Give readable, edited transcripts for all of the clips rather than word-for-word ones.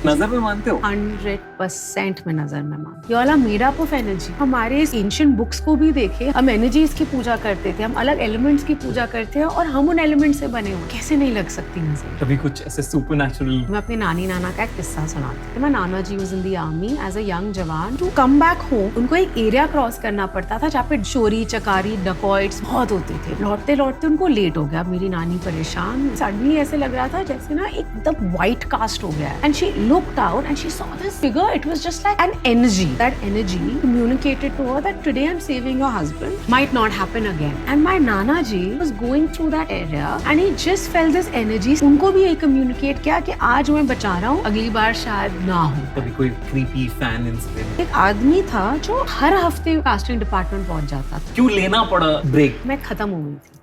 नजर में मानते हो? 100% में नजर में मानती हूँ। वाला मेड अप ऑफ एनर्जी, हमारे एंशिएंट बुक्स को भी देखे, हम एनर्जीज की पूजा करते थे, हम अलग एलिमेंट्स की पूजा करते हैं और हम उन एलिमेंट से बने हुए, कैसे नहीं लग सकती नजर? कभी कुछ ऐसे सुपरनैचुरल? मैं अपनी नानी नाना का एक किस्सा सुनाती हूँ। My nana ji was in the army as a young jawan. To come back home उनको एक एरिया क्रॉस करना पड़ता था जहाँ पे चोरी चकारी डकॉइट्स बहुत होते थे। लौटते लौटते उनको लेट हो गया। मेरी नानी परेशान, सडनली ऐसे लग रहा था जैसे ना एकदम व्हाइट कास्ट हो गया। And she looked out and she saw this figure. It was just like an energy. That energy communicated to her that today I'm saving your husband. Might not happen again. And my Nana ji was going through that area and he just felt this energy. उनको भी ये communicate किया कि आज मैं बचा रहा हूँ, अगली बार शायद ना हो. कभी कोई creepy fan incident? एक आदमी था जो हर हफ्ते कास्टिंग डिपार्टमेंट पहुंच जाता था. क्यों लेना पड़ा ब्रेक? मैं खत्म हो गई थी.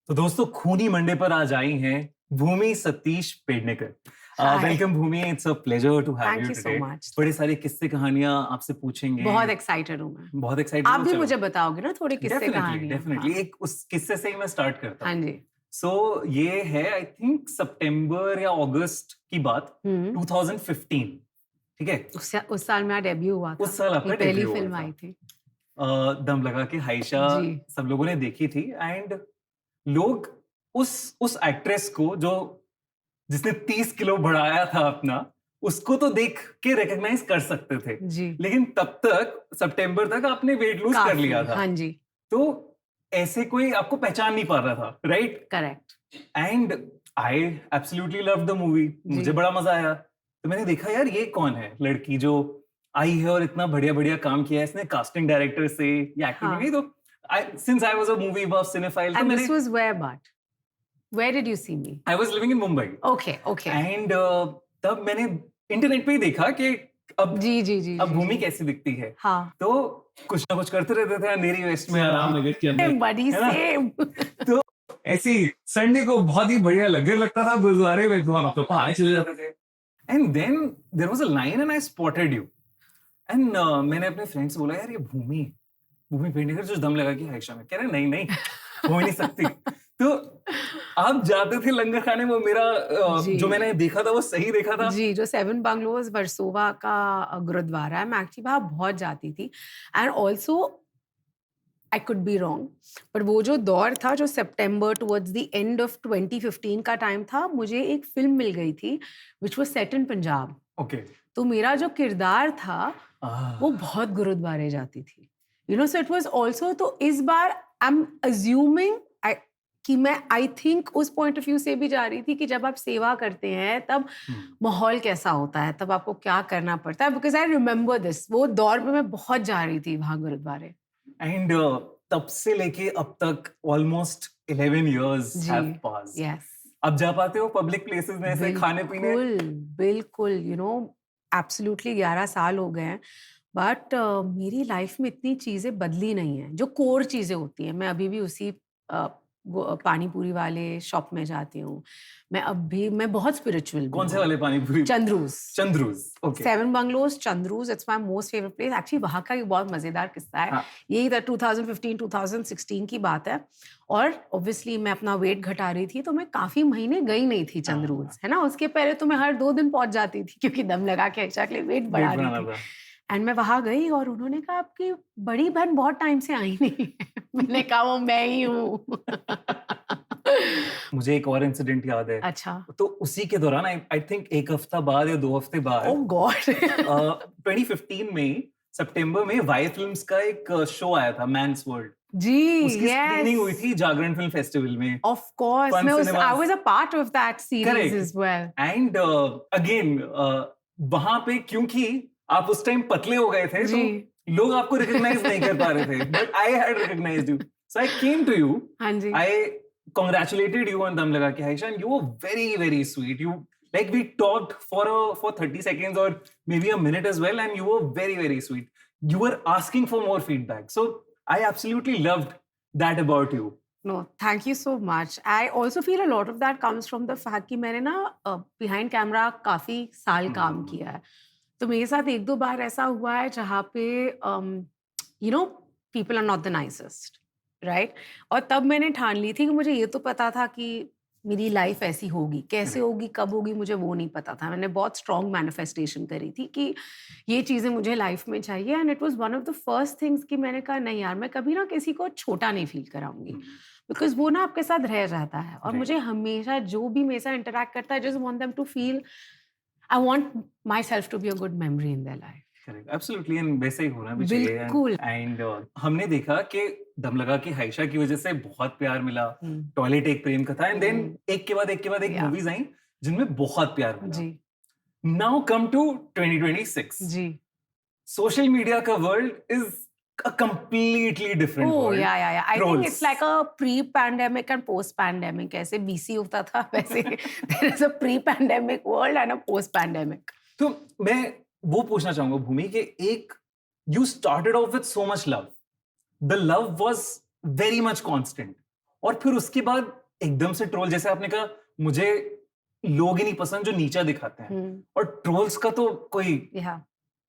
तो दोस्तों, खूनी मंडे पर आज आई हैं Bhumi Satish Pednekar. Welcome Bhumi, it's a pleasure to have you today. बड़े सारे किस्से कहानियां आपसे पूछेंगे. बहुत एक्साइटेड हूँ मैं. बहुत एक्साइटेड. आप भी मुझे बताओगे ना थोड़े किस्से कहानियां? डेफिनेटली. एक उस किस्से से ही मैं स्टार्ट करता हूँ. हाँ जी. सो ये है आई थिंक सितंबर या अगस्त की बात, 2015. ठीक है. उस साल मेरा डेब्यू हुआ था. उस साल आपका पहली फिल्म आई थी. दम लगा के हाइशा सब लोगों ने देखी थी. एंड लोग उस एक्ट्रेस को जो जिसने 30 किलो बढ़ाया था अपना, उसको तो देख के रिकॉग्नाइज कर सकते थे जी. लेकिन तब तक सितंबर तक आपने वेट लूज कर लिया था. हाँ जी. तो ऐसे कोई आपको पहचान नहीं पा रहा था, right? Correct. And I absolutely love the movie. मुझे बड़ा मजा आया. तो मैंने देखा यार ये कौन है लड़की जो आई है और इतना बढ़िया बढ़िया काम किया है इसने कास्टिंग डायरेक्टर से या एक्टिंग में. तो since I was a movie buff cinephile, and this was where did you see me? I was living in Mumbai. Okay. And तब मैंने इंटरनेट पे ही देखा कि अब जी अब भूमि कैसी दिखती है. हाँ. तो कुछ ना कुछ करते रहते थे अंधेरी वेस्ट में, आराम नगर के अंदर. बड़ी सेम. तो ऐसी संडे को बहुत ही बढ़िया लगता था गुरुद्वारे में तो पहाड़ चले जाते थे. And then there was a line and I spotted you. And मैंने अपने फ्रेंड से बोला यार ये भूमि पेडनेकर जो दम लगा के हाइशा में. कह रहे नहीं हो नहीं सकती. तो आप जाते थे लंगर खाने. वो मेरा जो मैंने देखा था वो सही देखा था जी. जो 7 बंगलोज वर्सोवा का गुरुद्वारा है, मैं एक्चुअली वहां बहुत जाती थी. And also I could be wrong, पर वो जो दौर था जो सितंबर टुवर्ड्स द एंड ऑफ 2015 का टाइम था, मुझे एक फिल्म मिल गई थी which was set in Punjab. Okay. तो मेरा जो किरदार था वो बहुत गुरुद्वारे जाती थी. You know, so it was also, तो इस बार I'm assuming कि मैं I think उस point of view से भी जा रही थी कि जब आप सेवा करते हैं तब माहौल कैसा होता है, तब आपको क्या करना पड़ता है. Because I remember this, वो दौर में मैं बहुत जा रही थी वहाँ गुरुद्वारे. And तब से लेके अब तक almost 11 years have passed. Yes. अब जा पाते हो पब्लिक प्लेसेस में ऐसे खाने पीने? बिल्कुल. You know, absolutely 11 साल हो गए हैं. बट मेरी लाइफ में इतनी चीज़ें बदली नहीं हैं जो कोर चीज़ें होती हैं. मैं अभी भी उसी पानी पूरी वाले शॉप में जाती हूँ. मैं बहुत स्पिरिचुअल. कौन से वाले pani puri? Chandru's. Okay. 7 bungalows Chandru's, it's my most favourite place. Actually वहाँ का एक बहुत मजेदार किस्सा है. यही था 2015-2016 की बात है. और ऑब्वियसली मैं अपना वेट घटा रही थी तो मैं काफी महीने गई नहीं थी चंद्रूज, है ना. उसके पहले तो मैं हर 2 दिन पहुंच जाती थी क्योंकि दम लगा के अच्छा के लिए वेट बढ़ा रही थी. एंड मैं वहां गई और उन्होंने कहा आपकी बड़ी बहन बहुत टाइम से आई नहीं है. मैंने कहा वो मैं ही हूँ. मुझे एक और इंसिडेंट याद है. अच्छा. तो उसी के दौरान आई थिंक 1 हफ्ता बाद या 2 हफ्ते बाद, ओह गॉड, 2015 में सितंबर में वाई फिल्म्स का एक शो आया था, मैंस वर्ल्ड. जी. उसकी स्क्रीनिंग हुई थी जागरण फिल्म फेस्टिवल में. Of course I was a part of that series as well. And again वहां पे क्योंकि आप उस टाइम पतले हो गए थे तो लोग आपको रिकॉग्नाइज नहीं कर पा रहे थे. But I had recognised you, so I came to you. हाँ जी. आई congratulated you on दम लगा के हाइशा, and you were very very sweet. You like we talked for 30 seconds or maybe a minute as well, and you were very very sweet. You were asking for more feedback, so I absolutely loved that about you. No, thank you so much. I also feel a lot of that comes from the fact कि मैंने ना behind camera काफी साल काम किया है. तो मेरे साथ 1-2 बार ऐसा हुआ है जहाँ पे you know, people are not the nicest, right? और तब मैंने ठान ली थी कि मुझे ये तो पता था कि मेरी लाइफ ऐसी होगी, कैसे Correct. होगी, कब होगी, मुझे वो नहीं पता था। मैंने बहुत स्ट्रॉन्ग मैनिफेस्टेशन करी थी कि ये चीज़ें मुझे लाइफ में चाहिए, and it was one of the first things कि मैंने कहा नहीं यार, मैं कभी ना किसी को छोटा नहीं फील कराऊंगी, बिकॉज वो ना आपके साथ रह जाता है, और Right. मुझे हमेशा जो भी मेरे साथ इंटरेक्ट करता है, just want them to feel, I want myself to be a good memory in their life. Correct, absolutely, and वैसे ही होना भी चाहिए। बिल्कुल। एंड हमने देखा कि दम लगा कि हाइशा की वजह से बहुत प्यार मिला, टॉयलेट एक प्रेम कथा, एंड देन एक के बाद एक Yeah. मूवीज आई जिनमें बहुत प्यार मिला। जी नाउ कम टू 2026, जी। सोशल मीडिया का world is a completely different Oh world. yeah, yeah, yeah. I think Trolls. it's like a pre-pandemic and post-pandemic. ऐसे BC होता था वैसे there is a pre-pandemic world and a post-pandemic. तो मैं वो पूछना चाहूंगा भूमि कि एक you started off with so much love, the love was very much constant, और फिर उसके बाद एकदम से ट्रोल, जैसे आपने कहा मुझे लोग ही नहीं पसंद जो नीचा दिखाते हैं, और ट्रोल्स का तो कोई Yeah,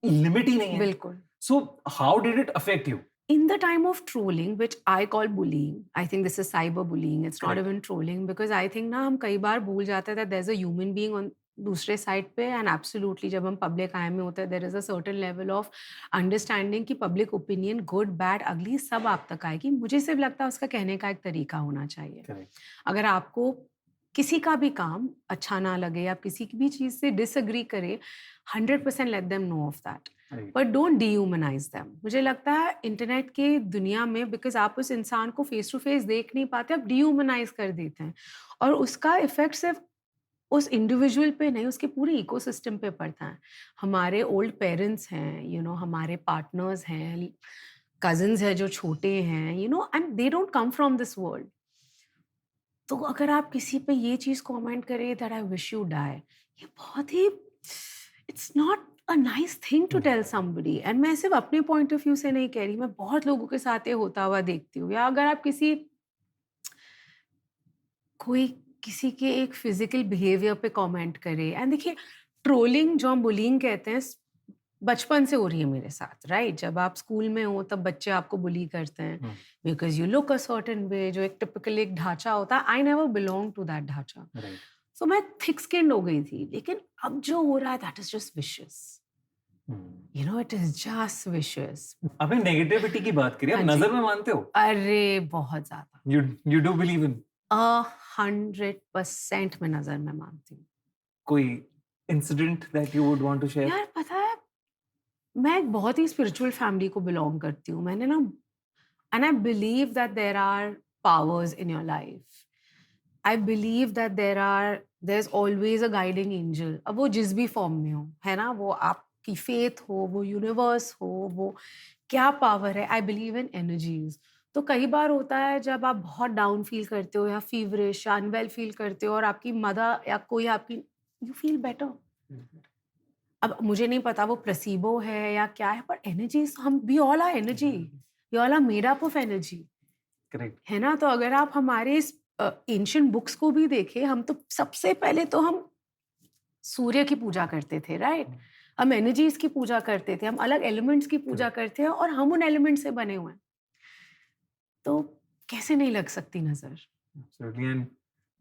लिमिट ही नहीं है। बिल्कुल। So how did it affect you? In the time of trolling, which I call bullying, I think this is cyberbullying. It's not Correct. even trolling, because I think ना हम कई बार भूल जाते हैं that there's a human being on दूसरे side पे, and absolutely जब हम पब्लिक आई में होते हैं there is a certain level of understanding कि public opinion good bad ugly सब आप तक आएगी। मुझे सिर्फ लगता है उसका कहने का एक तरीका होना चाहिए। Correct. अगर आपको किसी का भी काम अच्छा ना लगे, आप किसी की भी चीज़ से डिसएग्री करें, 100% let them know of that, Right. But don't dehumanise them. मुझे लगता है इंटरनेट के दुनिया में, बिकॉज आप उस इंसान को फेस टू फेस देख नहीं पाते, आप डीह्यूमनाइज कर देते हैं, और उसका इफेक्ट सिर्फ उस इंडिविजुअल पे नहीं, उसके पूरे इकोसिस्टम पे पड़ता है। हमारे ओल्ड पेरेंट्स हैं, हमारे पार्टनर्स हैं, कजिन्स हैं जो छोटे हैं, and they don't come from this world. तो अगर आप किसी पे ये चीज़ कमेंट करें that I wish you die, ये बहुत ही, it's not a nice thing to tell somebody. And मैं सिर्फ अपने पॉइंट ऑफ व्यू से नहीं कह रही, मैं बहुत लोगों के साथ ये होता हुआ देखती हूँ। या अगर आप कोई किसी के एक फिजिकल बिहेवियर पे कमेंट करे, एंड देखिए ट्रोलिंग जो हम बुलिंग कहते हैं बचपन से हो रही है मेरे साथ, राइट? जब आप स्कूल में हो तब बच्चे आपको बुली करते हैं because you look a certain way, जो एक टिपिकल एक ढांचा होता है। I never belong to that ढांचा, सो मैं थिक स्किन्ड हो गई थी। लेकिन अब जो हो रहा है that is just vicious, it is just vicious. आपने नेगेटिविटी की बात करी, आप हाँ जी। नजर में मानते हो? अरे बहुत ज्यादा, यू डू बिलीव इन? 100% मैं नजर में मानती हूँ। कोई incident that you would want to share? यार पता है, मैं एक बहुत ही स्पिरिचुअल फैमिली को बिलोंग करती हूँ। मैंने ना, and I believe that there are powers in your life. I believe that there is always a guiding angel. अब वो जिस भी फॉर्म में हो, है ना, वो आपकी फेथ हो, वो यूनिवर्स हो, वो क्या पावर है। I believe in energies. तो कई बार होता है जब आप बहुत डाउन फील करते हो या फीवरिश या अनवेल फील करते हो, और आपकी मदर या कोई आपकी, यू फील बेटर। अब मुझे नहीं पता वो प्लेसिबो है या क्या है, पर एनर्जीज, हम we all are energy, we all are made up of energy, correct. है ना? तो अगर आप हमारे इस एंशिएंट बुक्स को भी देखें, हम तो सबसे पहले तो हम सूर्य की पूजा करते थे, राइट? हम एनर्जीज की पूजा करते थे, हम अलग एलिमेंट्स की पूजा करते हैं, और हम उन एलिमेंट से बने हुए हैं, तो कैसे नहीं लग सकती नजर? एब्सोल्युटली। एंड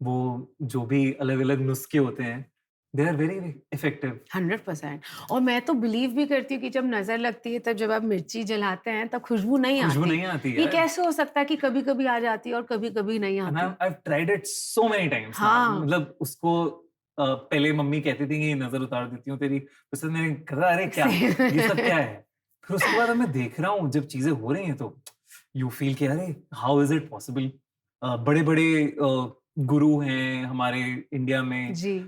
वो जो भी अलग-अलग नुस्खे होते हैं, दे आर वेरी इफेक्टिव। 100%। और मैं तो बिलीव भी करती हूँ कि जब नजर लगती है, तब जब आप मिर्ची जलाते हैं तब खुशबू नहीं खुशबू आती। नहीं आती ये यार। कैसे हो सकता है कि कभी कभी आ जाती है और कभी कभी नहीं And आती? I've tried it so many times now. हाँ। मतलब उसको पहले मम्मी कहती थी कि नजर उतार देती हूँ तेरी, उससे मैंने कहा अरे क्या ये सब क्या है? फिर उसके बाद अब मैं देख रहा हूँ जब चीजें हो रही हैं तो यू फील कि अरे हाउ इज इट पॉसिबल? बड़े बड़े गुरु हैं हमारे इंडिया में, जी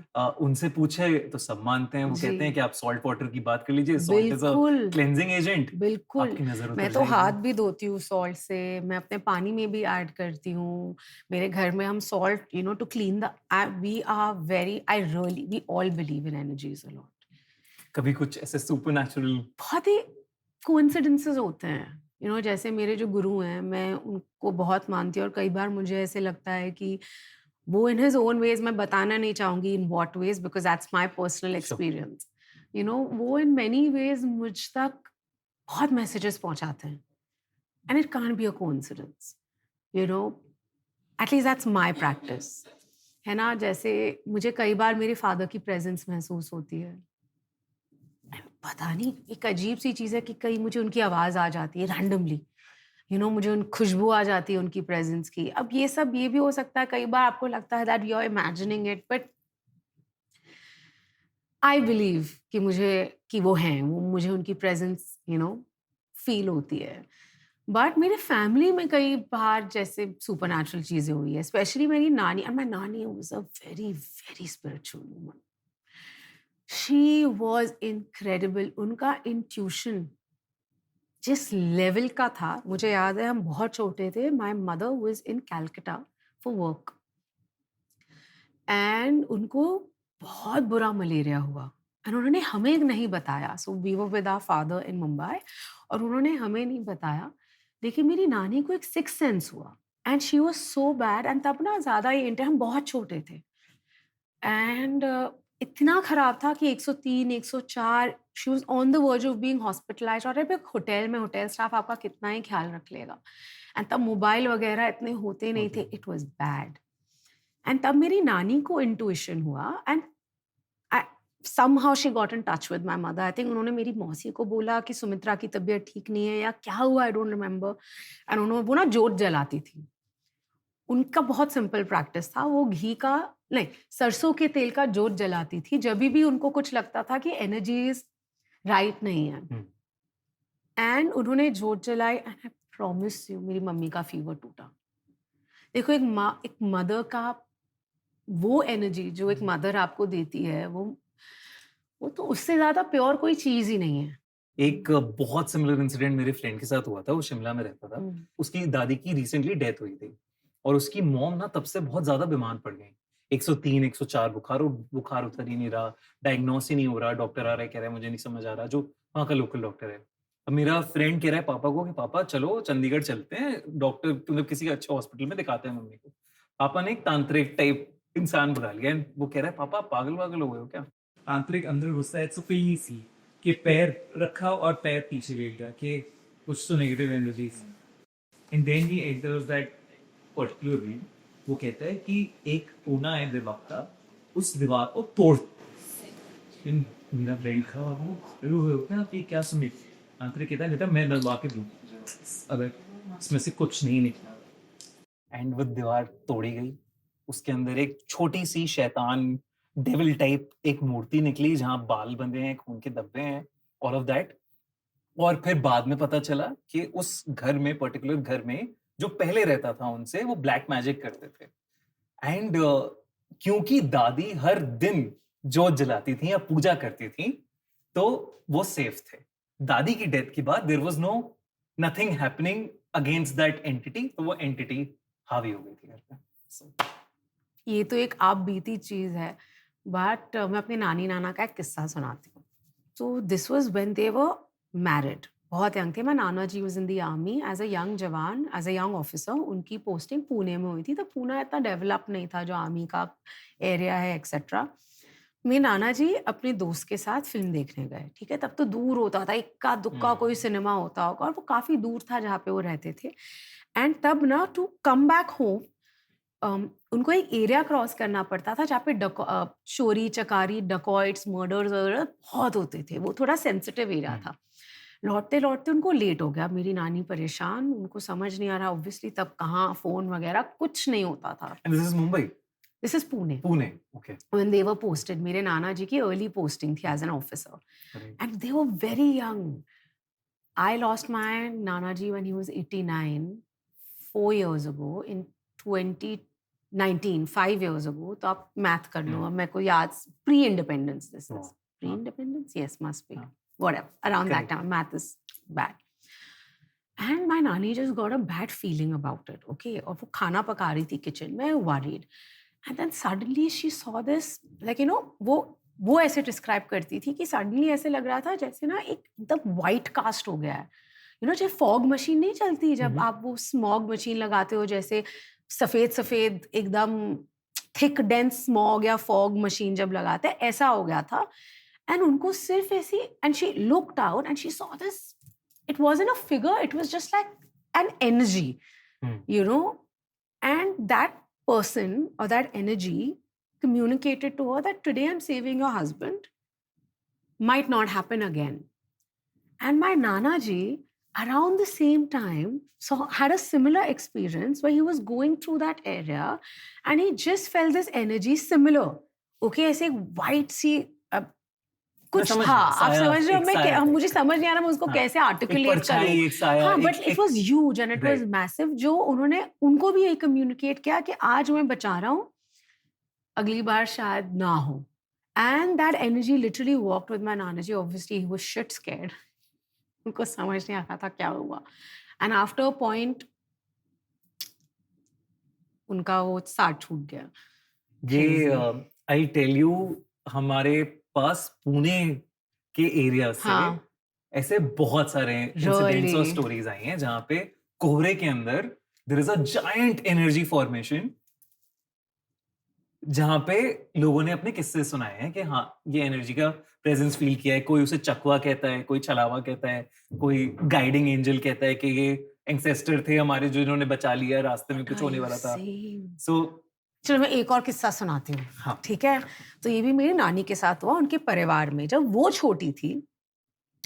उनसे पूछे तो सब मानते हैं। वो जी। कहते हैं कि आप सॉल्ट वाटर की बात कर लीजिए, सॉल्ट इज अ बिल्कुल क्लेंजिंग एजेंट, बिल्कुल। आपकी नजर उतर मैं तो जाएगी। हाथ भी धोती हूँ सॉल्ट से, मैं अपने पानी में भी ऐड करती हूँ। मेरे घर में हम salt, to clean the, we are very, I really, we all believe in energies a lot. कभी कुछ ऐसे सुपरनैचुरल? बहुत ही कोइंसिडेंसेस होते हैं, जैसे मेरे जो गुरु हैं, मैं उनको बहुत मानती हूँ, और कई बार मुझे ऐसे लगता है कि वो इन हिज ओन वेज, मैं बताना नहीं चाहूंगी in what ways, because that's my personal experience, वो इन मेनी वेज मुझ तक बहुत मैसेजेस पहुंचाते हैं। and it can't be a coincidence, you know. At least that's my practice. है ना, जैसे मुझे कई बार मेरे फादर की प्रेजेंस महसूस होती है। पता नहीं, एक अजीब सी चीज़ है कि कहीं मुझे उनकी आवाज़ आ जाती है रैंडमली, मुझे उन खुशबू आ जाती है उनकी प्रेजेंस की। अब ये सब ये भी हो सकता है, कई बार आपको लगता है that you are imagining it, but I believe कि वो हैं, वो मुझे उनकी प्रेजेंस फील होती है। बट मेरे फैमिली में कई बार जैसे सुपरनैचुरल चीज़ें हुई है, स्पेशली मेरी नानी, एंड माय नानी was a very very spiritual woman. She was incredible. उनका इंट्यूशन जिस लेवल का था, मुझे याद है हम बहुत छोटे थे, my mother was in Calcutta for work, and उनको बहुत बुरा मलेरिया हुआ, एंड उन्होंने हमें नहीं बताया। So we were with our father in Mumbai, और उन्होंने हमें नहीं बताया, लेकिन मेरी नानी को एक सिक्स सेंस हुआ, and she was so bad. And तब ना ज़्यादा ही हम बहुत छोटे थे, एंड इतना खराब था कि 103 104, she was on the verge of being hospitalised. और अब एक होटल में होटल स्टाफ आपका कितना ही ख्याल रख लेगा, एंड तब मोबाइल वगैरह इतने होते नहीं थे। It was bad. एंड तब मेरी नानी को इंट्यूशन हुआ, and somehow she got in touch with my mother. I think उन्होंने मेरी मौसी को बोला कि सुमित्रा की तबीयत ठीक नहीं है या क्या हुआ, आई डोंट रिमेम्बर। एंड उन्होंने वो ना जोत जलाती थी। उनका बहुत सिंपल प्रैक्टिस था, वो घी का नहीं, सरसों के तेल का जोत जलाती थी जब भी उनको कुछ लगता था कि एनर्जीज राइट नहीं है। एंड उन्होंने जोत जलाई, एंड आई प्रॉमिस यू मेरी मम्मी का फीवर टूटा। देखो, एक मदर का वो एनर्जी जो एक मदर आपको देती है, वो तो उससे ज्यादा प्योर कोई चीज ही नहीं है। एक बहुत सिमिलर इंसिडेंट मेरे फ्रेंड के साथ हुआ था। वो शिमला में रहता था। उसकी दादी की रिसेंटली डेथ हुई थी, और उसकी मॉम ना तब से बहुत ज्यादा बीमार पड़ गई। 103 104 बुखार, और बुखार उतर ही नहीं रहा, डायग्नोस ही नहीं हो रहा। डॉक्टर आ रहा है, कह रहा है मुझे नहीं समझ आ रहा, जो वहाँ का लोकल डॉक्टर है। अब मेरा फ्रेंड कह रहा है पापा को कि पापा चलो चंडीगढ़ चलते हैं, डॉक्टर मतलब किसी अच्छे हॉस्पिटल में दिखाते हैं मम्मी को। पापा ने एक तांत्रिक टाइप इंसान बुला लिया, and वो कह रहा है पापा पागल वागल हो गए हो क्या? तांत्रिक अंदर घुसता है सुपीनी सी कि पैर रखा और पैर पीछे लेट गया कि कुछ तो negative energies. And then he enters that particular room. वो कहता है कि एक कोना है दीवार का, उस दीवार को तोड़। इन मेरा फ्रेंड खा वो क्या कि क्या सुनी, तांत्रिक कहता है मैं दबा के दूं अगर इसमें से कुछ नहीं निकला। एंड वो दीवार तोड़ी गई, उसके अंदर एक छोटी सी शैतान डेविल टाइप एक मूर्ति निकली जहां बाल बंधे हैं, खून के धब्बे हैं, ऑल ऑफ दैट। और फिर बाद में पता चला कि उस घर में, पर्टिकुलर घर में जो पहले रहता था उनसे, वो ब्लैक मैजिक करते थे। एंड क्योंकि दादी हर दिन जोत जलाती थी या पूजा करती थी, तो वो सेफ थे। दादी की डेथ के बाद there was no nothing happening against that entity, तो वो एंटिटी हावी हो गई थी घर पे। ये तो एक आप बीती चीज है, बट मैं अपने नानी नाना का एक किस्सा सुनाती हूँ। तो this was when they were married, बहुत यंग थे। My nana ji was in the army as a young jawan, as a young officer. उनकी पोस्टिंग पुणे में हुई थी, तो पुणे इतना डेवलप नहीं था जो आर्मी का एरिया है एक्सेट्रा। मेरे नाना जी अपने दोस्त के साथ फिल्म देखने गए, ठीक है। तब तो दूर होता था, इक्का दुक्का कोई सिनेमा होता होगा, और वो काफी दूर था जहाँ पे वो रहते थे। एंड तब ना टू कम बैक होम उनको एक एरिया क्रॉस करना पड़ता था जहाँ पे चोरी चकारी, डकॉइट्स, मर्डर्स वगैरह बहुत होते थे। वो थोड़ा सेंसिटिव एरिया था। लौटते लौटते उनको लेट हो गया। मेरी नानी परेशान, उनको समझ नहीं आ रहा। ऑब्वियसली तब कहाँ फोन वगैरह कुछ नहीं होता था। And this is Mumbai? This is Pune. Pune, okay. When they were posted, मेरे नाना जी की अर्ली पोस्टिंग थी as an officer, and they were very young. I lost my Nana ji when he was 89, 4 years ago, in 2019, 5 years ago. तो आप math कर लो, अब मेरे को याद, pre independence, this is pre independence, yes must be, whatever, around that time. Math is bad. And my nani just got a bad feeling about it, okay? और वो खाना पका रही थी किचन में, worried. And then suddenly she saw this, like, you know, वो ऐसे describe करती थी कि सडनली ऐसे लग रहा था जैसे ना एक एकदम वाइट कास्ट हो गया है। जब फॉग मशीन नहीं चलती, जब आप वो स्मॉग मशीन लगाते हो, जैसे सफेद सफेद एकदम थिक डेंस स्मॉग या फॉग मशीन जब लगाते हैं, ऐसा हो गया था। एंड उनको सिर्फ ऐसी, and she looked out and she saw this, it wasn't a figure, it was just like an energy, Hmm. you know, and that person or that energy communicated to her that today I'm saving your husband, might not happen again. And my Nana ji, around the same time, so had a similar experience where he was going through that area and he just felt this energy similar. Okay, ऐसे white सी कुछ समझ था, गया, आप साया, समझ रहे हो, एक मैं साया मुझे समझ नहीं आ रहा मैं उसको हाँ, कैसे एक आर्टिकुलेट परछाई, करूं. एक साया, हाँ, एक but it was huge and it was right. Massive. जो उन्होंने उनको भी ये कम्युनिकेट किया कि आज मैं बचा रहा हूँ, अगली बार शायद ना हो. And that energy literally walked with my nana ji. Obviously he was shit scared. उनको समझ नहीं आ रहा था क्या हुआ. एंड आफ्टर अ पॉइंट उनका वो साथ छूट गया. ये Crazy. आई टेल यू, हमारे पास पुणे के एरिया से हाँ. ऐसे बहुत सारे इंसिडेंट्स और Really? स्टोरीज आई हैं जहाँ पे कोहरे के अंदर there is a giant energy formation, जहाँ पे लोगों ने अपने किस्से सुनाए हैं कि हाँ ये एनर्जी का प्रेजेंस फील किया है. कोई उसे चकवा कहता है, कोई छलावा कहता है, कोई गाइडिंग एंजल कहता है कि ये एंसेस्टर थे हमारे जिन्होंने बचा लिया, रास्ते में कुछ होने वाला था. सो चलो मैं एक और किस्सा सुनाती हूँ. हाँ. ठीक है. तो ये भी मेरी नानी के साथ हुआ. उनके परिवार में जब वो छोटी थी,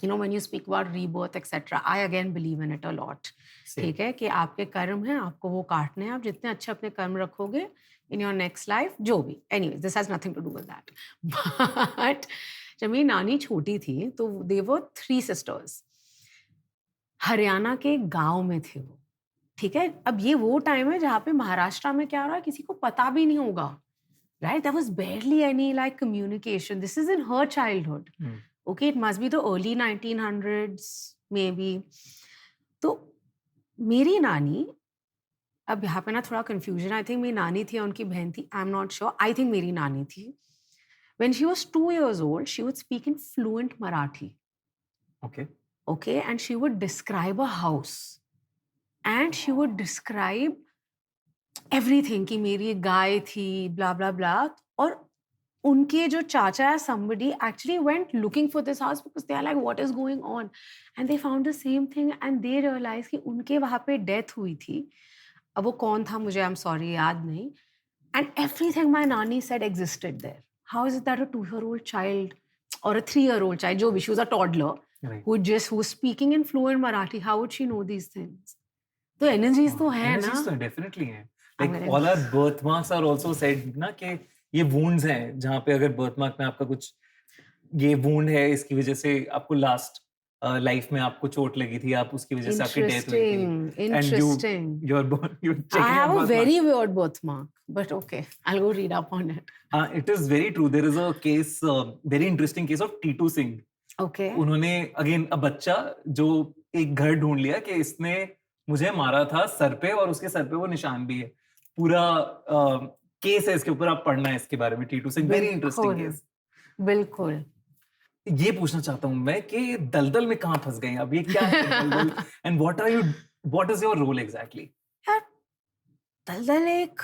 you know, when you speak about rebirth etcetera, I again believe in it a lot. ठीक है कि आपके कर्म हैं, आपको वो काटने हैं. आप जितने अच्छे अपने कर्म रखोगे इन योर नेक्स्ट लाइफ, जो भी, anyways this has nothing to do with that. But जब मेरी नानी छोटी थी तो दे वर 3 सिस्टर्स. हरियाणा के गांव में थे वो. ठीक है. अब ये वो टाइम है जहाँ पे महाराष्ट्र में क्या हो रहा है किसी को पता भी नहीं होगा. Right. There was barely any like communication. This is in her childhood. Okay, it must be the early 1900s maybe. तो मेरी नानी, अब यहाँ पे ना थोड़ा कंफ्यूजन, आई थिंक मेरी नानी थी या उनकी बहन थी, I am not sure. I think मेरी नानी थी. When she was 2 years old, she would speak in fluent Marathi. Okay. Okay, and she would describe a house. And she would describe everything कि मेरी एक गाय थी, blah blah blah. और उनके जो चाचा है, somebody actually went looking for this house because they are like, what is going on? And they found the same thing and they realized कि उनके वहाँ पे death हुई थी. अब वो कौन था मुझे, I'm sorry, याद नहीं. And everything my nanny said existed there. How is it that a 2-year-old child or a 3-year-old child, जो भी, she was a toddler, Right. who was speaking in fluent Marathi, how would she know these things? तो energies तो है ना. Energies तो definitely हैं. I'm Like gonna- all our birthmarks are also said ना कि ये wounds हैं, जहाँ पे अगर birthmark में आपका कुछ ये wound है, इसकी वजह से आपको last लाइफ में आपको चोट लगी थी, आप उसकी वजह से आपकी डेथ हुई थी. Interesting. You're checking I have your a birthmark. very weird birthmark, but okay, I'll go read up on it. It is very true. There is a case, very interesting case of T2 Singh. Okay. उन्होंने again बच्चा जो एक घर ढूंढ लिया कि इसने मुझे मारा था सर पे और उसके सर पे वो निशान भी है. पूरा केस है इसके ऊपर, आप पढ़ना है इसके बारे में. T2 Singh, वेरी इंटरेस्टिंग बिल्कुल. केस. बिल्कुल. ये पूछना चाहता हूँ मैं कि दलदल में कहाँ फंस गए हैं अब, ये क्या है दलदल, and what is your role exactly? यार दलदल एक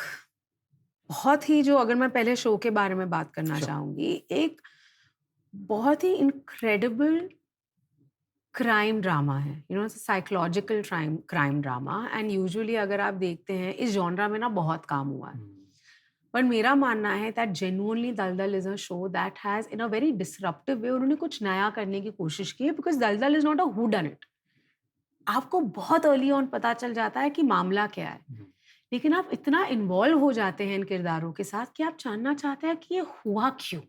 बहुत ही, जो अगर मैं पहले शो के बारे में बात करना Sure. चाहूंगी, एक बहुत ही इनक्रेडिबल क्राइम ड्रामा है. You no, psychological crime drama. And usually अगर आप देखते हैं इस जॉनरा में ना बहुत काम हुआ है. पर मेरा मानना है that genuinely Daldal is a show that has in a very disruptive way उन्होंने कुछ नया करने की कोशिश की है. बिकॉज दलदल is not a who done it. आपको बहुत अर्ली ऑन पता चल जाता है कि मामला क्या है, लेकिन आप इतना इन्वॉल्व हो जाते हैं इन किरदारों के साथ कि आप जानना चाहते हैं कि ये हुआ क्यों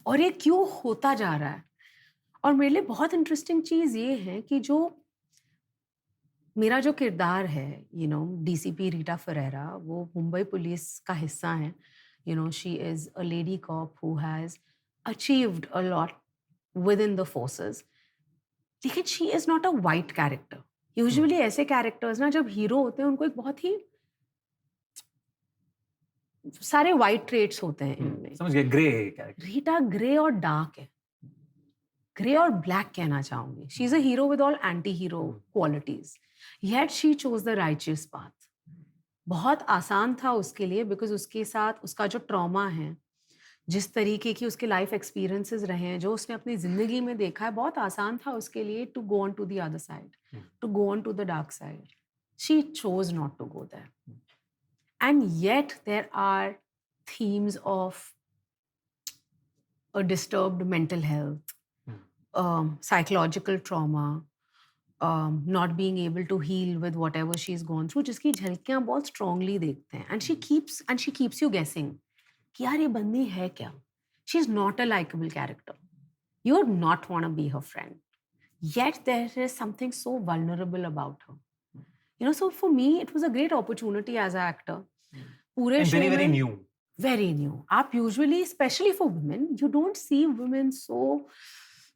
और ये क्यों होता जा रहा है. और मेरे लिए बहुत इंटरेस्टिंग चीज़ ये है कि जो मेरा जो किरदार है, you know, DCP Rita Ferreira, वो मुंबई पुलिस का हिस्सा है. You know, she is a lady cop who has achieved a lot within the forces. लेकिन she is not a white character. Usually ऐसे कैरेक्टर्स ना जब हीरो होते हैं उनको एक बहुत ही सारे वाइट ट्रेट्स होते हैं इनमें. समझ गए, ग्रे है कैरेक्टर. रीटा ग्रे और डार्क है. ग्रे और ब्लैक कहना चाहूंगी. She is a hero with all anti hero qualities, yet she chose the righteous path. बहुत आसान था उसके लिए बिकॉज उसके साथ उसका जो ट्रॉमा है, जिस तरीके की उसके लाइफ एक्सपीरियंसेस रहे हैं, जो उसने अपनी जिंदगी में देखा है, बहुत आसान था उसके लिए to go on to the other side, to go on to the dark side. She chose not to go there. And yet there are themes of a disturbed mental health, psychological trauma, not being able to heal with whatever she's gone through, जिसकी झलकियां बहुत strongly देखते हैं. And she keeps you guessing कि यार ये बंदी है क्या? She's not a likable character. You would not want to be her friend. Yet there is something so vulnerable about her. You know, so for me, it was a great opportunity as an actor. पूरे And show very, very में new. very new. आप usually, especially for women, you don't see women so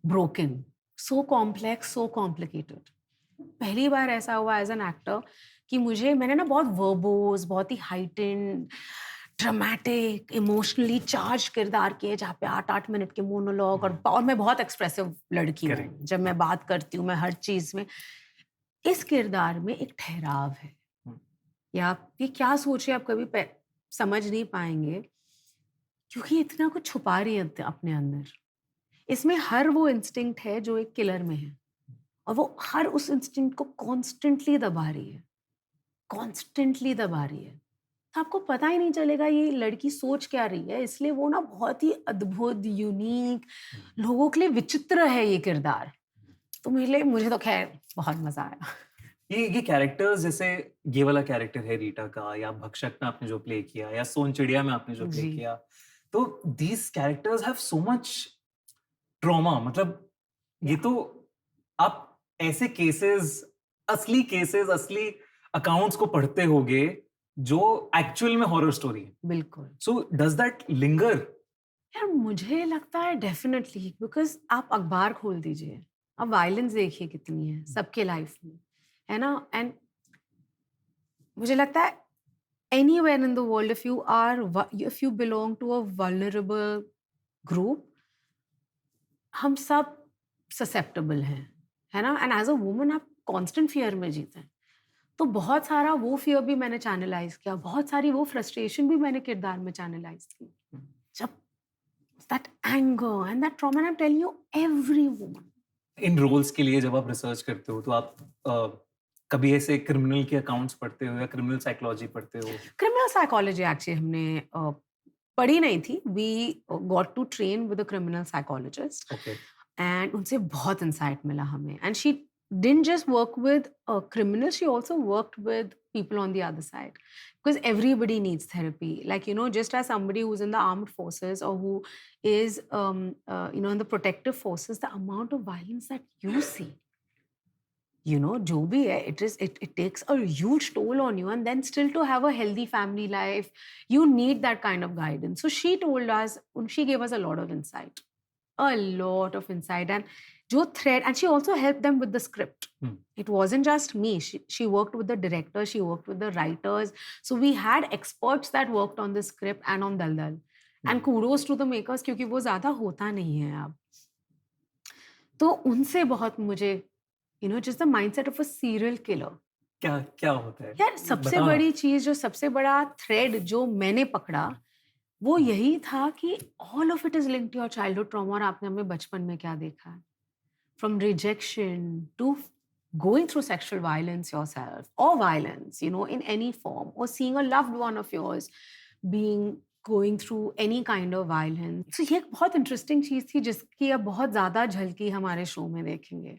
broken, so complex, so complicated. पहली बार ऐसा हुआ as an actor कि मैंने ना बहुत वर्बोस, बहुत ही हाइटेंड, ड्रामेटिक, इमोशनली चार्ज किरदार किए जहाँ पे 8-8 मिनट के मोनोलॉग, और मैं बहुत एक्सप्रेसिव लड़की हूँ. Correct. जब मैं बात करती हूँ, मैं हर चीज में, इस किरदार में एक ठहराव है. या आप ये क्या सोचिए, आप कभी समझ नहीं पाएंगे, क्योंकि इतना कुछ छुपा रही है अपने अंदर. इसमें हर वो इंस्टिंक्ट है जो एक किलर में है, और वो हर उस इंस्टिंक्ट को कॉन्स्टेंटली दबा रही है, कॉन्स्टेंटली दबा रही है. तो आपको पता ही नहीं चलेगा ये लड़की सोच क्या रही है. इसलिए वो ना बहुत ही अद्भुत, यूनिक, लोगों के लिए विचित्र है ये किरदार. तो मुझे तो खैर बहुत मजा आया. ये कैरेक्टर्स, जैसे ये वाला कैरेक्टर है रीटा का, या भक्षक में आपने जो प्ले किया, या सोन चिड़िया में आपने जो प्ले जी. किया, तो these characters have so much trauma. मतलब ये तो आप ऐसे केसेस, असली अकाउंट्स को पढ़ते होगे जो एक्चुअल में हॉरर स्टोरी है. बिल्कुल. So does that linger? यार मुझे लगता है डेफिनेटली, बिकॉज आप अखबार खोल दीजिए, अब वायलेंस देखिए कितनी है सबके लाइफ में, है ना. एंड मुझे लगता है anywhere in the world, if you belong to a vulnerable group, हम सब susceptible हैं, है ना. एंड एज अ वुमन आप कांस्टेंट फियर में जीते हैं. तो बहुत सारा वो फियर भी मैंने चैनलाइज किया, बहुत सारी वो फ्रस्ट्रेशन भी मैंने किरदार में चैनलाइज की. जब that anger and that trauma, and I'm telling you, every woman. In roles के लिए जब आप रिसर्च करते हो, तो आप कभी ऐसे क्रिमिनल के अकाउंट्स पढ़ते हो या क्रिमिनल साइकोलॉजी पढ़ते हो? क्रिमिनल साइकोलॉजी एक्चुअली हमने पढ़ी नहीं थी. We got to train with a criminal psychologist, Okay. And उनसे बहुत इंसाइट मिला हमें. And she didn't just work with criminals, she also worked with people on the other side, because everybody needs therapy. Like, you know, just as somebody who's in the armed forces or who is in the protective forces, the amount of violence that you see, you know, jo bhi hai, it takes a huge toll on you. And then still to have a healthy family life, you need that kind of guidance. So she gave us a lot of insight, and jo thread, and she also helped them with the script. It wasn't just me. She worked with the director, she worked with the writers. So we had experts that worked on the script and on Daldal. And kudos to the makers, क्योंकि वो ज़्यादा होता नहीं है अब. तो उनसे बहुत मुझे, you know, just the mindset of a serial killer. क्या होता है यार सबसे बताना. बड़ी चीज, जो सबसे बड़ा थ्रेड जो मैंने पकड़ा, वो यही था कि all of it is linked to your childhood trauma. और आपने अपने बचपन में क्या देखा है, from rejection to going through sexual violence yourself, or violence, you know, in any form, or seeing a loved one of yours going through any kind of violence. So ये एक बहुत interesting चीज थी जिसकी अब बहुत ज्यादा झलकी हमारे शो में देखेंगे.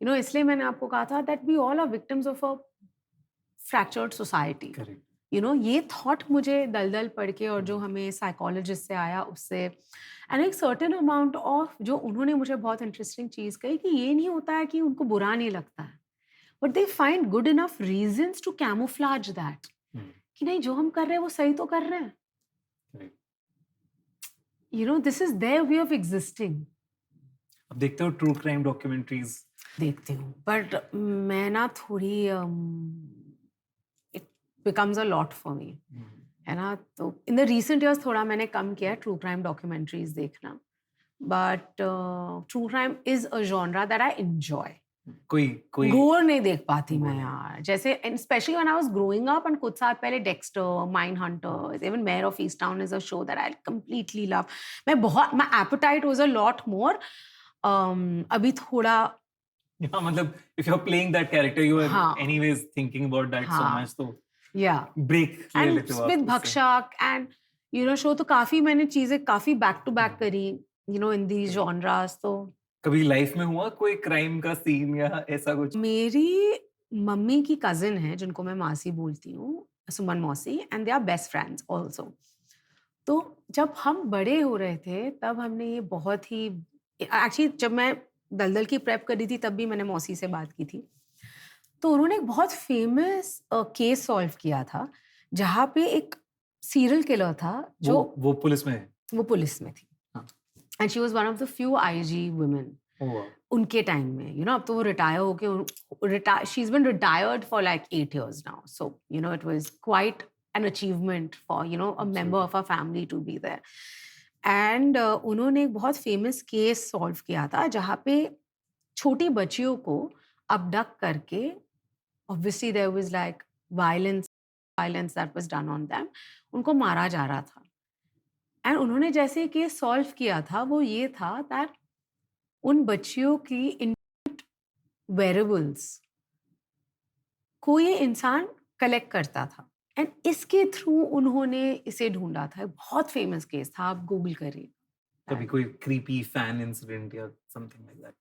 You know, इसलिए मैंने आपको कहा था that we all are victims of a fractured society. Correct. You know, ये थॉट मुझे दलदल पढ़ के, और जो हमें साइकोलॉजिस्ट से आया उससे, एंड एक सर्टेन अमाउंट ऑफ, जो उन्होंने मुझे बहुत इंटरेस्टिंग चीज कही कि ये नहीं होता है कि उनको बुरा नहीं लगता है, but they find good enough reasons to camouflage that, कि नहीं जो हम कर रहे हैं वो सही तो कर रहे हैं. You know, this is their way of existing. अब देखते हो ट्रू क्राइम डॉक्यूमेंट्रीज? देखती हूँ, बट मैं ना थोड़ी becomes a lot for me, है ना. तो in the recent years थोड़ा मैंने कम किया है true crime documentaries देखना, but true crime is a genre that I enjoy. कोई कोई घोर नहीं देख पाती मैं घोर नहीं। यार, जैसे specially when I was growing up and कुछ साल पहले Dexter, mind hunters, even Mare of Easttown is a show that I completely love. My appetite was a lot more. अभी थोड़ा हाँ, मतलब if you're playing that character, you are हाँ anyways thinking about that so हाँ much, तो या break ले and लेते हो आप विद उससे। भक्षक एंड शो तो काफी मैंने चीजें काफी बैक टू बैक करी इन दी जॉनरास। तो कभी लाइफ में हुआ कोई क्राइम का सीन या ऐसा कुछ? मेरी मम्मी की कजिन है जिनको मैं मासी बोलती हूँ, सुमन मौसी, and they are best friends also. तो जब हम बड़े हो रहे थे तब हमने ये बहुत ही, एक्चुअली जब मैं दलदल की प्रेप कर रही थी तब भी मैंने मौसी से बात की थी। तो उन्होंने एक बहुत फेमस केस सॉल्व किया था जहाँ पे एक सीरियल किलर था जो वो पुलिस में है? वो पुलिस में थी हाँ। And she was one of the few IG women Oh, wow. उनके टाइम में। अब तो वो रिटायर होके she is been retired for like 8 years now, so it was quite an achievement for a member of our family to be there. And उन्होंने एक बहुत famous case solve किया था जहाँ पे छोटी बच्चियों को abduct करके, obviously there was like violence that was done on them, उनको मारा जा रहा था। एंड उन्होंने जैसे केस सॉल्व किया था वो ये था दैट उन बच्चियों की वेरेबल्स को ये इंसान कलेक्ट करता था एंड इसके थ्रू उन्होंने इसे ढूंढा था। बहुत फेमस केस था, आप गूगल करिए। कभी कोई creepy fan incident या something like that?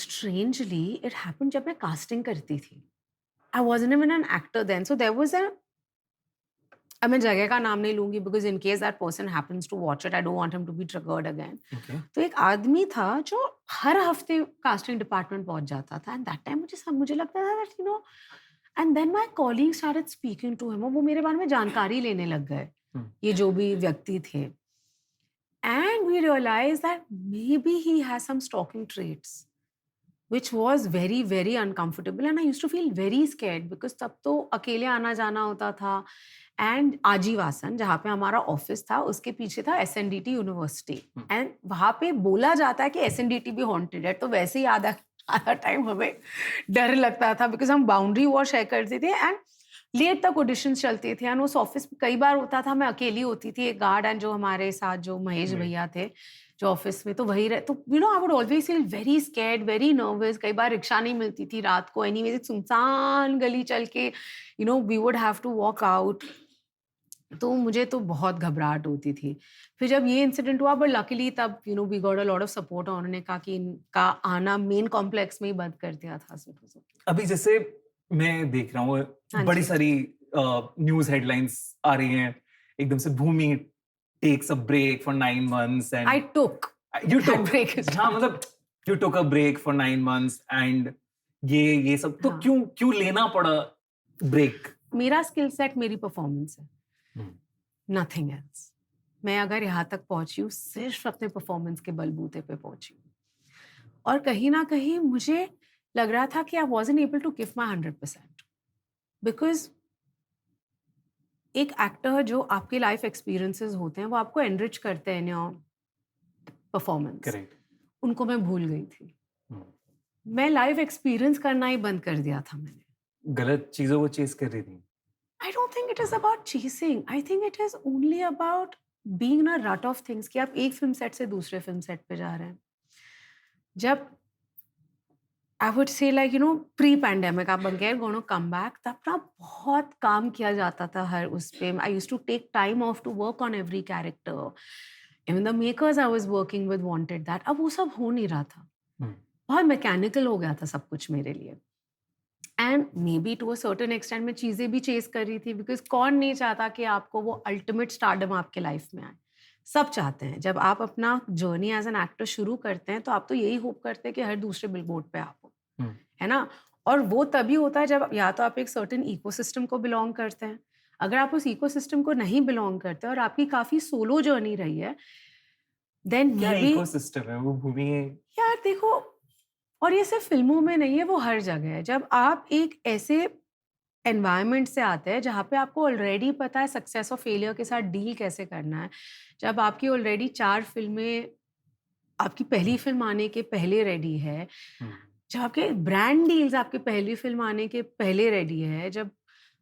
Strangely it happened जब मैं कास्टिंग करती थी। I wasn't even an actor then, so there was अब मैं जगह का नाम नहीं लूंगी because in case that person happens to watch it, I don't want him to be triggered again. Okay. तो एक आदमी था जो हर हफ्ते कास्टिंग डिपार्टमेंट पहुंच जाता था एंड दैट टाइम मुझे लगता था that and then my colleague started speaking to him, वो मेरे बारे में जानकारी लेने लग गए, ये जो भी व्यक्ति थे। And we realise that maybe he has some stalking traits which was very very uncomfortable and I used to feel very scared because तब तो अकेले आना जाना होता था। एंड आजीवासन जहाँ पे हमारा ऑफिस था उसके पीछे था SNDT यूनिवर्सिटी एंड वहाँ पे बोला जाता है कि SNDT भी हॉन्टेड है, तो वैसे ही आधा आधा टाइम हमें डर लगता था बिकॉज हम बाउंड्री वॉल शेयर करते थे एंड लेट तक ऑडिशंस चलते थे। एंड उस ऑफिस में कई बार होता था मैं अकेली होती थी, एक गार्ड एंड जो हमारे साथ जो महेश भैया थे जो ऑफिस में, तो वही रहे, तो I would always feel very scared, very nervous. कई बार रिक्शा नहीं मिलती थी रात को, एनीवेज एक सुनसान गली चल के we would have to walk out. तो मुझे तो बहुत घबराहट होती थी। फिर जब ये इंसिडेंट हुआ बट लकीली तब we got a lot of support, और उन्होंने कहा कि इनका आना मेन कॉम्प्लेक्स में ही बंद कर दिया था। अभी जैसे मैं देख रहा हूँ हाँ बड़ी जी। सारी न्यूज हेडलाइंस आ रही हैं एकदम से, Bhumi takes a break for 9 months and I took you that took break is हाँ मतलब you took a break for 9 months and ये सब तो हाँ। क्यों लेना पड़ा ब्रेक? मेरा स्किल सेट मेरी परफॉर्मेंस है, नथिंग एल्स। मैं अगर यहाँ तक पहुंची हूँ सिर्फ अपने परफॉर्मेंस के बलबूते पे पहुंची हूँ, और कहीं ना कहीं मुझे लग रहा था कि I wasn't able to give my 100% because एक एक्टर जो आपके लाइफ एक्सपीरियंसेस होते हैं वो आपको एनरिच करते हैं योर परफॉर्मेंस, करेक्ट। उनको मैं भूल गई थी। मैं लाइफ एक्सपीरियंस करना ही बंद कर दिया था मैंने। गलत चीजों को चेस कर रही थी। I don't think it is about chasing. I think it is only about being in a rut of things कि आप एक फिल्म सेट से दूसरे फिल्म सेट पे जा रहे हैं। जब I would say like pre pandemic आप again going to come back, तब ना बहुत काम किया जाता था हर उस पे। I used to take time off to work on every character. Even the makers I was working with wanted that. अब वो सब हो नहीं रहा था, बहुत मैकेनिकल हो गया था सब कुछ मेरे लिए। And maybe to a certain extent मैं चीज़ें भी चेस कर रही थी बिकॉज कौन नहीं चाहता कि आपको वो अल्टीमेट स्टारडम आपके लाइफ में आए। सब चाहते हैं। जब आप अपना जर्नी एज एन एक्टर शुरू करते हैं तो आप तो यही होप करते हैं कि हर दूसरे बिलबोर्ड पे आप हो, है ना। और वो तभी होता है जब या तो आप एक सर्टेन इकोसिस्टम को बिलोंग करते हैं। अगर आप उस इकोसिस्टम को नहीं बिलोंग करते और आपकी काफ़ी सोलो जर्नी रही है, देन क्या मे बी इकोसिस्टम है वो भूमि? यार देखो, और ये सिर्फ फिल्मों में नहीं है, वो हर जगह है। जब आप एक ऐसे एनवायरनमेंट से आते हैं जहाँ पे आपको ऑलरेडी पता है सक्सेस और फेलियर के साथ डील कैसे करना है, जब आपकी ऑलरेडी 4 फिल्में आपकी पहली फिल्म आने के पहले रेडी है, जब आपके ब्रांड डील्स आपके पहली फिल्म आने के पहले रेडी है, जब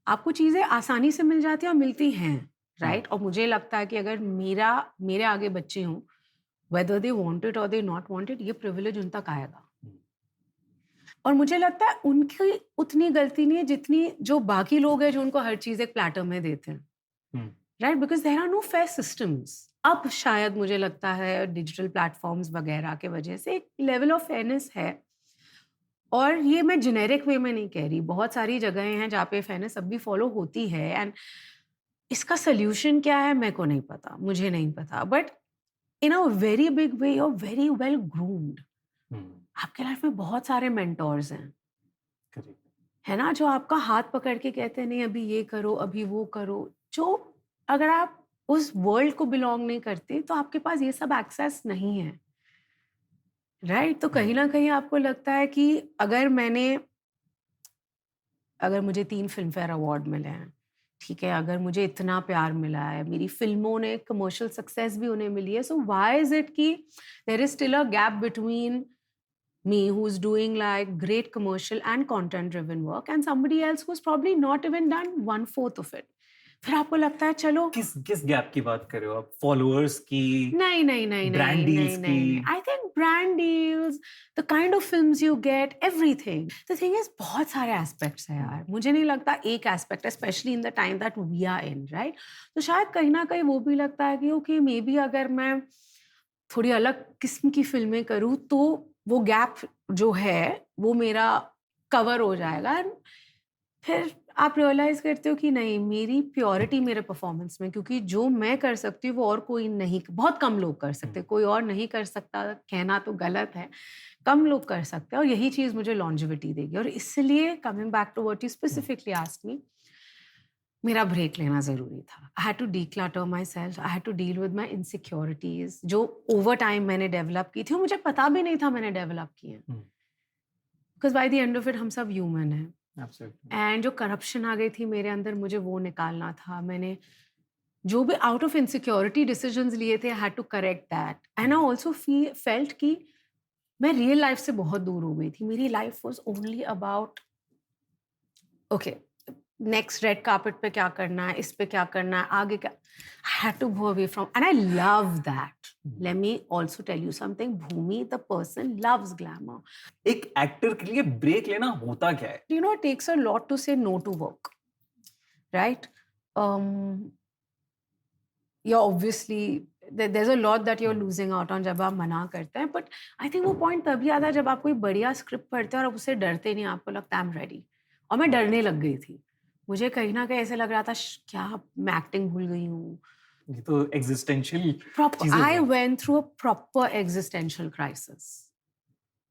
आपको चीजें आसानी से मिल जाती हैं और मिलती हैं, राइट? और मुझे लगता है कि अगर मेरे आगे बच्चे हों, वेदर दे वांट इट और दे नॉट वांट इट, ये प्रिविलेज उन तक आएगा। और मुझे लगता है उनकी उतनी गलती नहीं है जितनी जो बाकी लोग हैं जो उनको हर चीज एक प्लेटर में देते हैं, right? Because there are no fair systems. अब शायद मुझे लगता है डिजिटल प्लेटफॉर्म्स वगैरह के वजह से एक लेवल ऑफ फेयरनेस है, और ये मैं जेनेरिक वे में नहीं कह रही, बहुत सारी जगहें हैं जहाँ पे फेयरनेस अब भी फॉलो होती है। एंड इसका सोल्यूशन क्या है मेरे को नहीं पता, मुझे नहीं पता, but in a very big way you are very well groomed. आपके लाइफ में बहुत सारे मेंटोर्स हैं, है ना, जो आपका हाथ पकड़ के कहते हैं नहीं अभी ये करो, अभी वो करो। जो अगर आप उस वर्ल्ड को बिलोंग नहीं करते तो आपके पास ये सब एक्सेस नहीं है, राइट? तो कहीं ना कहीं आपको लगता है कि अगर मुझे 3 फिल्म फेयर अवार्ड मिले हैं, ठीक है, अगर मुझे इतना प्यार मिला है, मेरी फिल्मों ने कमर्शियल सक्सेस भी उन्हें मिली है, सो व्हाई इज इट कि there is still a gap between me who's doing like great commercial and content driven work and somebody else who's probably not even done 1/4 of it. फिर आपको लगता है चलो किस किस गैप की बात कर रहे हो आप? फॉलोअर्स की, नहीं नहीं नहीं ब्रांड नहीं डील्स नहीं नहीं की? I think brand deals, the kind of films you get, everything. The thing is बहुत सारे एस्पेक्ट्स हैं यार, मुझे नहीं लगता एक एस्पेक्ट है, especially in the time that we are in, right? तो शायद कहीं ना कहीं वो भी लगता है कि ओके मे बी अगर मैं थोड़ी अलग किस्म की फिल्में करूँ तो वो गैप जो है वो मेरा कवर हो जाएगा। And फिर आप रियलाइज करते हो कि नहीं, मेरी प्योरिटी मेरे परफॉर्मेंस में, क्योंकि जो मैं कर सकती हूँ वो और कोई नहीं, बहुत कम लोग कर सकते, कोई और नहीं कर सकता कहना तो गलत है, कम लोग कर सकते हैं, और यही चीज मुझे लॉन्जिविटी देगी। और इसलिए coming back to what you specifically asked me, मेरा ब्रेक लेना ज़रूरी था। I had to declutter myself, I had to deal with my insecurities जो ओवर टाइम मैंने डेवलप की थी, और मुझे पता भी नहीं था मैंने डेवलप की हैं, because by the end of it हम सब ह्यूमन हैं। एंड जो करप्शन आ गई थी मेरे अंदर, मुझे वो निकालना था। मैंने जो भी आउट ऑफ इनसिक्योरिटी डिसीजंस लिए थे, I had to correct that. And I also felt कि मैं रियल लाइफ से बहुत दूर हो गई थी। मेरी life was only about okay next red carpet पे क्या करना है, इस पे क्या करना है, आगे क्या। I had to go away from, and I love that. Let me also tell you something, Bhumi the person loves glamour. एक एक्टर के लिए ब्रेक लेना होता क्या है? You know, it takes a lot to say no to work, right? You're obviously there's a lot that you're losing out on जब आप मना करते हैं, but I think वो point तभी आता है जब आप कोई बढ़िया स्क्रिप्ट पढ़ते हैं और आप उससे डरते नहीं, आपको लगता है I'm ready। और मैं डरने लग गई थी, मुझे कहीं ना कहीं ऐसे लग रहा था क्या मैं एक्टिंग भूल गई हूँ। ये तो एग्जिस्टेंशियल Proper, चीजें I हैं। went through a proper existential crisis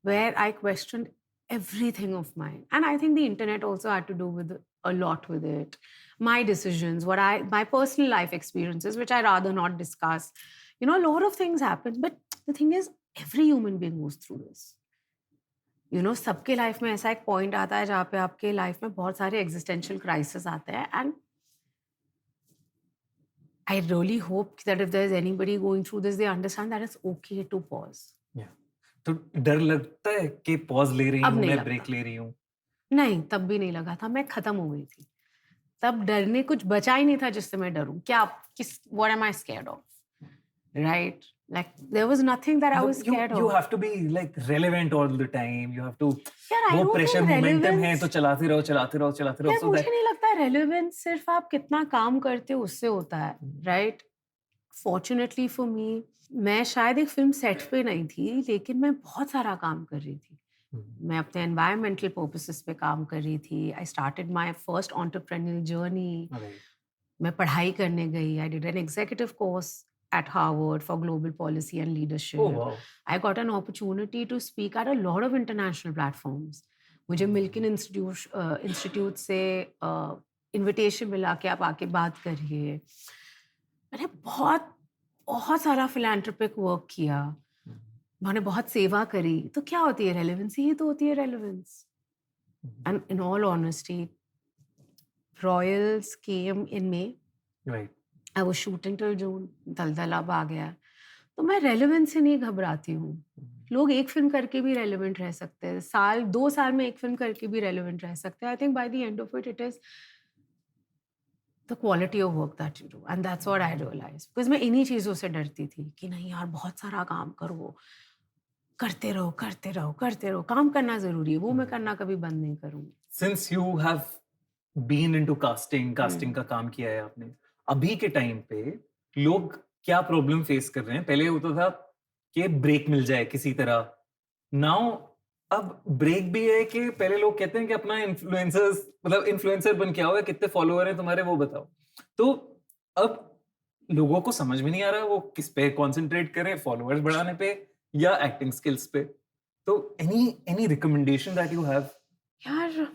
where I questioned everything of mine. And I think the internet also had to do with a lot with it. My decisions, my personal life experiences, which I rather not discuss. You know, a lot of things happen. But the thing is, every human being goes through this. You know, सबके life में ऐसा एक point आता है जहाँ पे आपके life में बहुत सारे एग्जिस्टेंशियल क्राइसिस आते हैं। And I really hope that if there's anybody going through this, they understand that it's okay to pause. तो डर लगता है कि पॉज ले रही अब हूँ, नहीं मैं लगता। ब्रेक ले रही हूँ? नहीं, तब भी नहीं लगा था, मैं खत्म हो गई थी। तब डरने कुछ बचा ही नहीं था जिससे मैं डरूं। क्या what am I scared of? Right? Like there was nothing that I was scared You of. have to be like relevant all the time. You have to यार, I वो don't प्रेशर think मोमेंटम है relevance, तो चलाते रहो चलाते रहो चलाते रहो। यार So मुझे that नहीं लगता रेलेवेंस सिर्फ आप कितना काम करते हो उससे होता है, राइट? फॉर्चुनेटली फॉर मी, मैं शायद एक फिल्म सेट पे नहीं थी, लेकिन मैं बहुत सारा काम कर रही थी। मैं अपने एनवायरमेंटल पर्पसेस पे काम कर रही थी। I started my first entrepreneurial journey. मैं पढ़ाई करने गई। I did an executive course at Harvard for global policy and leadership. Oh wow. I got an opportunity to speak at a lot of international platforms. मुझे मिल्किन institute से invitation मिला कि आप आके बात करिए। मैंने बहुत बहुत सारा फिलैंथ्रोपिक वर्क किया, मैंने बहुत सेवा करी। तो क्या होती है रेलेवेंस? ये तो होती है relevance. And in all honesty, Royals came in may, Right. I was shooting till June, दलदल अब आ गया। तो मैं रेलेवेंस से नहीं घबराती हूँ। लोग एक फिल्म करके भी रेलेवेंट रह सकते हैं, साल 2 साल में एक फिल्म करके भी रेलेवेंट रह सकते हैं। I think by the end of it is the quality of work that you do, and that's what I realise. Because मैं इन्हीं चीज़ों से डरती थी कि नहीं यार बहुत सारा काम करो, करते रहो करते रहो करते रहो, काम करना ज़रूरी है, वो मैं करना कभी बंद नहीं करूँगी। Since you have been into casting का काम किया है आपने, अभी के टाइम पे लोग क्या प्रॉब्लम फेस कर रहे हैं? पहले होता था कि ब्रेक मिल जाए किसी तरह, नाउ अब ब्रेक भी है कि पहले लोग कहते हैं कि अपना इन्फ्लुएंसर बन के आओ, या कितने फॉलोअर हैं तुम्हारे वो बताओ। तो अब लोगों को समझ में नहीं आ रहा वो किस पे कंसंट्रेट करें, फॉलोअर्स बढ़ाने पे या एक्टिंग स्किल्स पे। तो any recommendation that you have? यार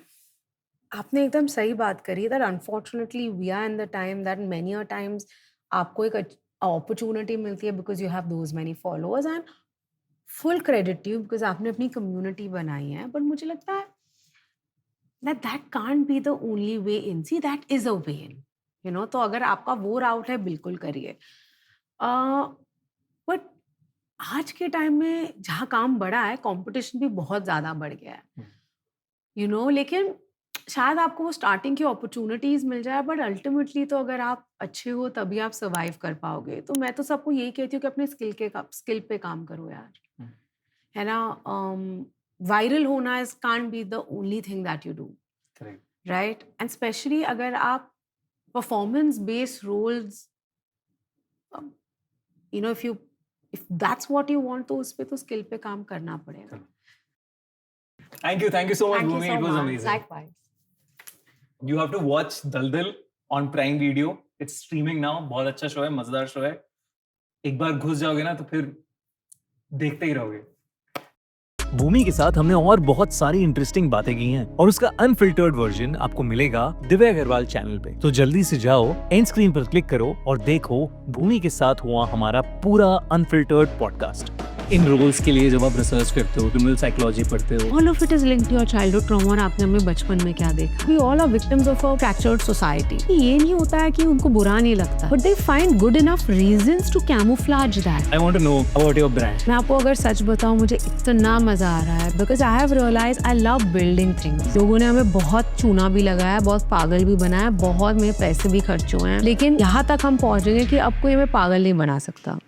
आपने एकदम सही बात करी that unfortunately we are in the time that many a times आपको एक अपॉर्चुनिटी मिलती है because you have those many followers, and full credit to you because आपने अपनी कम्युनिटी बनाई है। बट मुझे लगता है that can't be the only way in, see that is a way in, you know. तो अगर आपका वो राउट है बिल्कुल करिए, बट आज के टाइम में जहाँ काम बढ़ा है कंपटीशन भी बहुत ज़्यादा बढ़ गया है, यू नो। लेकिन शायद आपको वो स्टार्टिंग की अपॉर्चुनिटीज मिल जाए, बट अल्टीमेटली तो अगर आप अच्छे हो तभी आप सर्वाइव कर पाओगे। तो मैं तो सबको यही कहती हूँ कि अपने स्किल पे काम करो यार, है ना। वायरल होना is can't be the only thing that you do, right. And especially अगर आप performance based roles, you know, if that's what you want, तो उस पे तो स्किल पे काम करना पड़ेगा। Thank you so much, Thank you Bhumi. so It was much. amazing. Likewise. You have to watch Daldal on Prime Video. It's streaming now. बहुत अच्छा शो है, मजेदार शो है। एक बार घुस जाओगे ना तो फिर देखते ही रहोगे। भूमि के साथ हमने और बहुत सारी इंटरेस्टिंग बातें की हैं और उसका अनफिल्टर्ड वर्जन आपको मिलेगा दिव्या अग्रवाल चैनल पे। तो जल्दी से जाओ, एंड स्क्रीन पर क्लिक करो और देखो भूमि के साथ हुआ हमारा पूरा अनफिल्टर्ड पॉडकास्ट। इन रोल्स के लिए जब आप रिसर्च करते हो, क्रिमिनल साइकोलॉजी पढ़ते हो, All of it is linked to your childhood trauma और आपने हमें बचपन में क्या देखा। We all are victims of a fractured society. ये नहीं होता है कि उनको बुरा नहीं लगता, but they find good enough reasons to camouflage that. I want to know about your brand. मैं आपको अगर सच बताऊं, मुझे इतना मजा आ रहा है because I have realized I love building things. लोगों ने हमें बहुत चूना भी लगाया, बहुत पागल भी बनाया, बहुत मेरे पैसे भी खर्च हुए हैं, लेकिन यहाँ तक हम पहुँच गए कि अब कोई हमें पागल नहीं बना सकता।